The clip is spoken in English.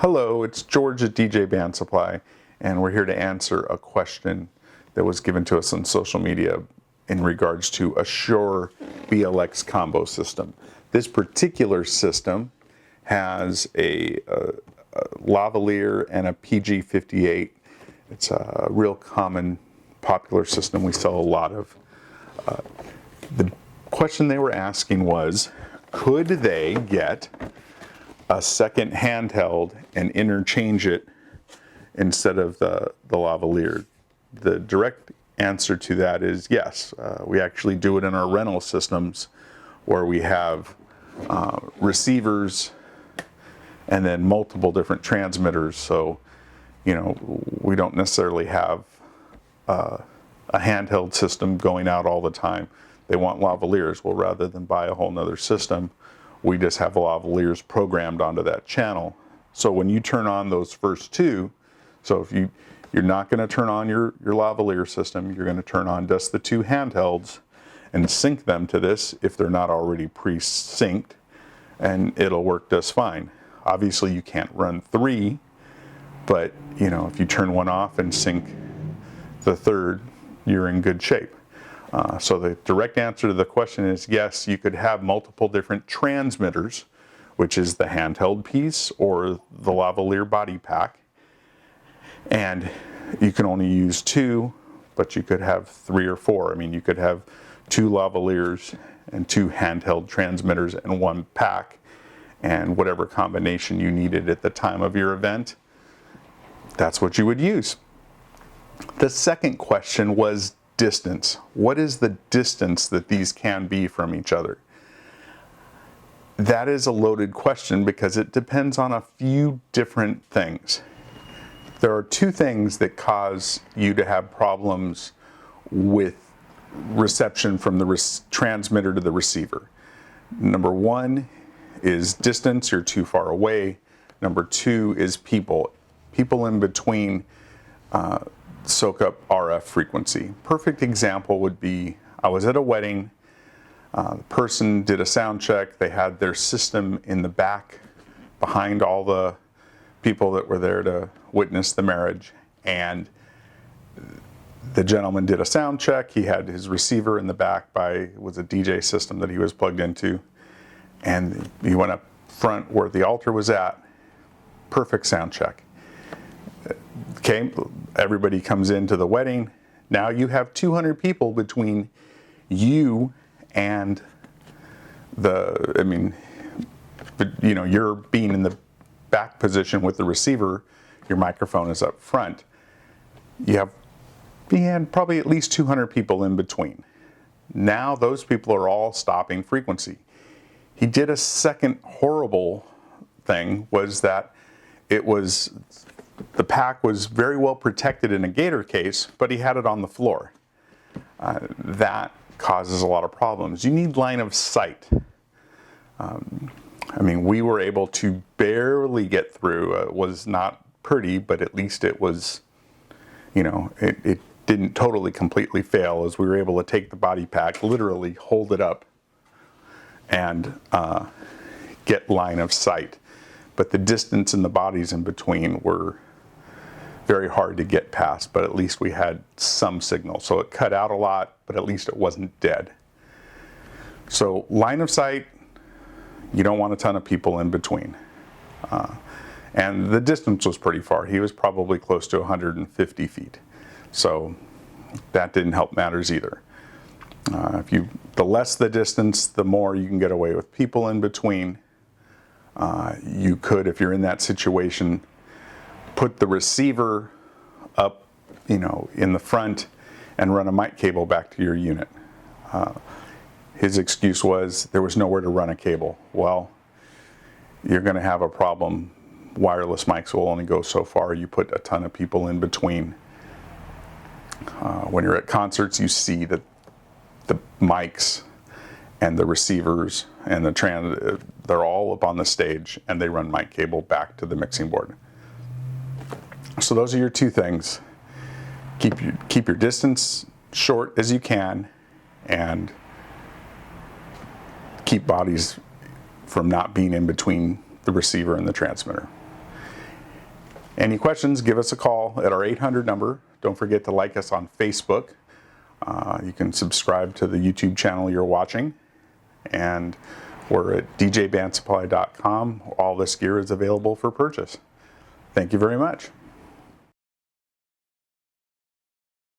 Hello, it's George at DJ Band Supply, and we're here to answer a question that was given to us on social media in regards to a Shure BLX combo system. This particular system has a Lavalier and a PG58. It's a real common, popular system we sell a lot of. The question they were asking was, could they get a second handheld and interchange it instead of the Lavalier? The direct answer to that is yes. We actually do it in our rental systems where we have receivers and then multiple different transmitters. So, you know, we don't necessarily have a handheld system going out all the time. They want lavaliers. Well, rather than buy a whole nother system, we just have lavaliers programmed onto that channel. So when you turn on those first two, so if you're not going to turn on your lavalier system, you're going to turn on just the two handhelds and sync them to this if they're not already pre-synced, and it'll work just fine. Obviously you can't run three, but you know, if you turn one off and sync the third, you're in good shape. So the direct answer to the question is yes, you could have multiple different transmitters, which is the handheld piece or the lavalier body pack. And you can only use two, but you could have three or four. I mean, you could have two lavaliers and two handheld transmitters in one pack, and whatever combination you needed at the time of your event, that's what you would use. The second question was distance. What is the distance that these can be from each other? That is a loaded question because it depends on a few different things. There are two things that cause you to have problems with reception from the transmitter to the receiver. Number one is distance, you're too far away. Number two is people. People in between soak up RF frequency. Perfect example would be, I was at a wedding, the person did a sound check, they had their system in the back behind all the people that were there to witness the marriage, and the gentleman did a sound check, he had his receiver in the back it was a DJ system that he was plugged into, and he went up front where the altar was at, perfect sound check. Okay, everybody comes into the wedding. Now you have 200 people between you and you're being in the back position with the receiver, your microphone is up front. You had probably at least 200 people in between. Now those people are all stopping frequency. He did a second horrible thing, was that the pack was very well protected in a gator case, but he had it on the floor. That causes a lot of problems. You need line of sight. We were able to barely get through. It was not pretty, but at least it was, it didn't totally completely fail, as we were able to take the body pack, literally hold it up, and get line of sight. But the distance and the bodies in between were very hard to get past, but at least we had some signal. So it cut out a lot, but at least it wasn't dead. So line of sight, you don't want a ton of people in between. And the distance was pretty far. He was probably close to 150 feet. So that didn't help matters either. The less the distance, the more you can get away with people in between. You could, if you're in that situation, put the receiver up, in the front and run a mic cable back to your unit. His excuse was there was nowhere to run a cable. Well, you're going to have a problem. Wireless mics will only go so far. You put a ton of people in between. When you're at concerts, you see that the mics and the receivers and they're all up on the stage, and they run mic cable back to the mixing board. So those are your two things. Keep your distance short as you can, and keep bodies from not being in between the receiver and the transmitter. Any questions, give us a call at our 800 number. Don't forget to like us on Facebook. You can subscribe to the YouTube channel you're watching. And we're at djbandsupply.com. All this gear is available for purchase. Thank you very much.